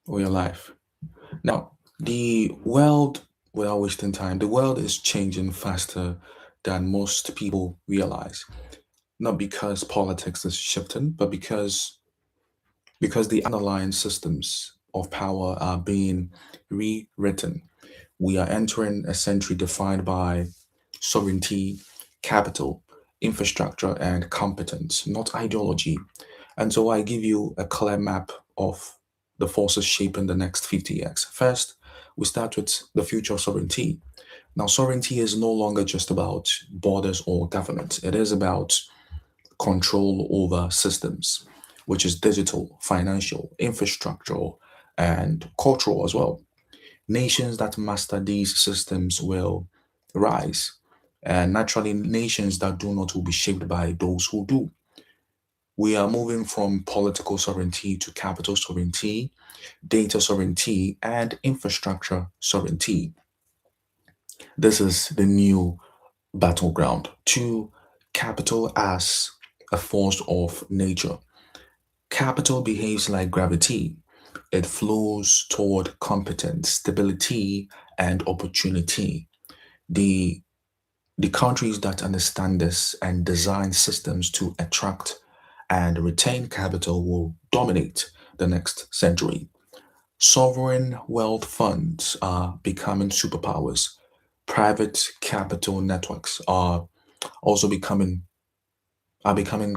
Real life. Now, the world, without wasting time, the world is changing faster than most people realize. Not because politics is shifting, but because the underlying systems of power are being rewritten. We are entering a century defined by sovereignty, capital, infrastructure, and competence, not ideology. And so I give you a clear map of the forces shaping the next 50 years. First, we start with the future of sovereignty. Now, sovereignty is no longer just about borders or government, it is about control over systems, which is digital, financial, infrastructural, and cultural as well. Nations that master these systems will rise, and naturally, nations that do not will be shaped by those who do. We are moving from political sovereignty to capital sovereignty, data sovereignty, and infrastructure sovereignty. This is the new battleground. Two, capital as a force of nature. Capital behaves like gravity. It flows toward competence, stability, and opportunity. The the countries that understand this and design systems to attract and retain capital will dominate the next century. Sovereign wealth funds are becoming superpowers. Private capital networks also becoming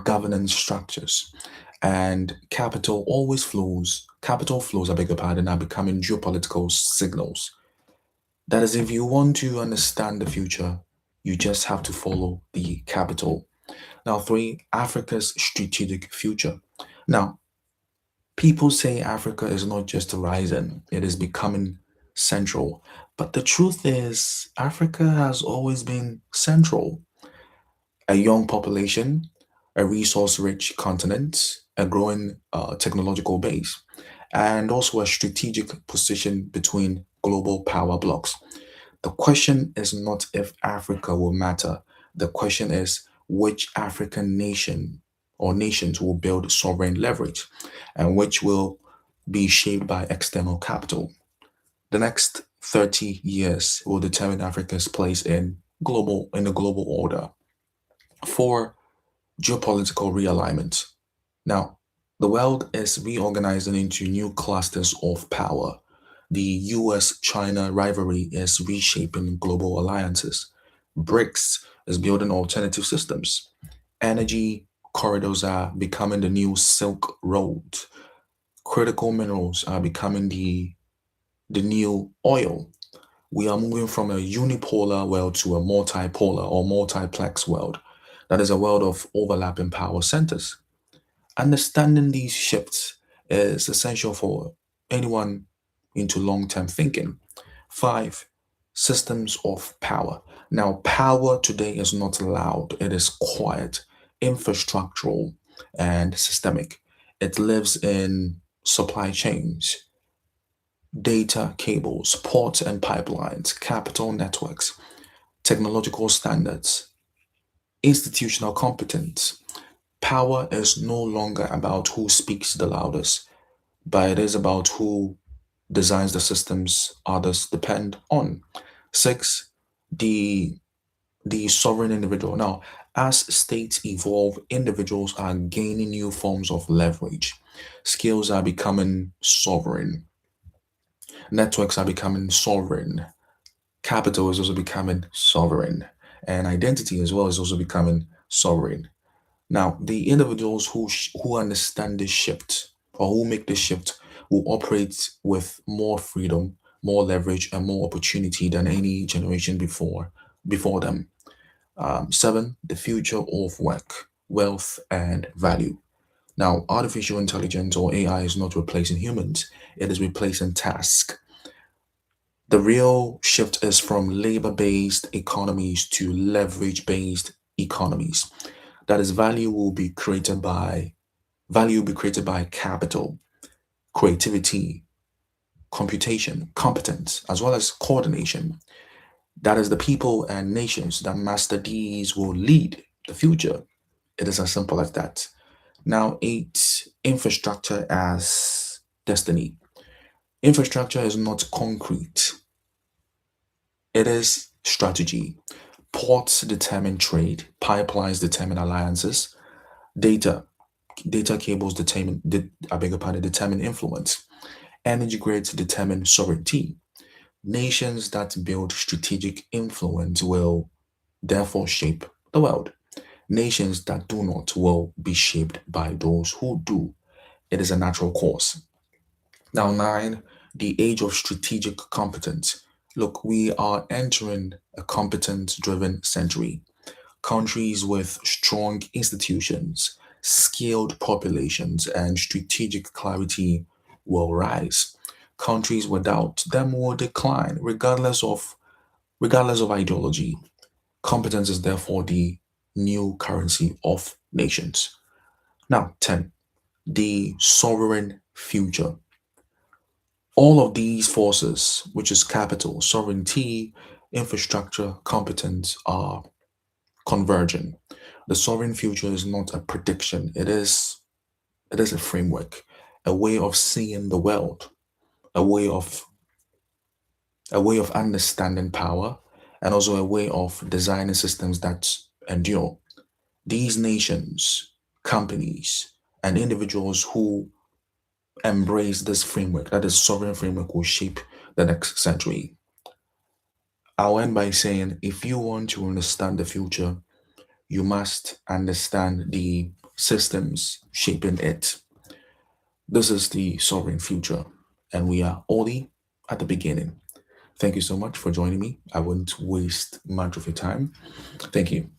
governance structures. And capital flows, I beg your pardon, are becoming geopolitical signals. That is, if you want to understand the future, you just have to follow the capital. Now, three, Africa's strategic future. Now, people say Africa is not just rising, it is becoming central. But the truth is, Africa has always been central. A young population, a resource rich continent, a growing technological base, and also a strategic position between global power blocks. The question is not if Africa will matter. The question is which African nation or nations will build sovereign leverage and which will be shaped by external capital. The next 30 years will determine Africa's place in the global order. For geopolitical realignment. Now, the world is reorganizing into new clusters of power. The US China rivalry is reshaping global alliances. BRICS is building alternative systems. Energy corridors are becoming the new Silk Road. Critical minerals are becoming the new oil. We are moving from a unipolar world to a multipolar or multiplex world. That is a world of overlapping power centers. Understanding these shifts is essential for anyone into long term thinking. Five, systems of power. Now, power today is not loud, it is quiet, infrastructural, and systemic. It lives in supply chains, data cables, ports and pipelines, capital networks, technological standards, institutional competence. Power is no longer about who speaks the loudest, but it is about who designs the systems others depend on. Six, the the sovereign individual. Now, as states evolve, individuals are gaining new forms of leverage. Skills are becoming sovereign. Networks are becoming sovereign. Capital is also becoming sovereign. And identity as well is also becoming sovereign. Now, the individuals who understand this shift or who make this shift will operate with more freedom, more leverage, and more opportunity than any generation before them. Seven, the future of work, wealth, and value. Now, artificial intelligence or AI is not replacing humans; it is replacing tasks. The real shift is from labor-based economies to leverage-based economies. That is, value will be created by capital, creativity, computation, competence, as well as coordination. That is, the people and nations that master these will lead the future. It is as simple as that. Now, eight, infrastructure as destiny. Infrastructure is not concrete, it is strategy. Ports determine trade, pipelines determine alliances, data data cables I beg your pardon, determine influence, energy grids determine sovereignty. Nations that build strategic influence will therefore shape the world. Nations that do not will be shaped by those who do. It is a natural course. Now, nine, the age of strategic competence. Look, we are entering a competence driven century. Countries with strong institutions, skilled populations, and strategic clarity will rise. Countries without them will decline, regardless of ideology. Competence is therefore the new currency of nations. Now, 10. The sovereign future. All of these forces, which is capital, sovereignty, infrastructure, competence, are converging. The sovereign future is not a prediction, it is a framework, a way of seeing the world, a way of a way of understanding power, and also a way of designing systems that endure. These nations, companies, and individuals who embrace this framework, that is sovereign framework, will shape the next century. I'll end by saying if you want to understand the future, you must understand the systems shaping it. This is the sovereign future, and we are only at the beginning. Thank you so much for joining me. I won't waste much of your time. Thank you.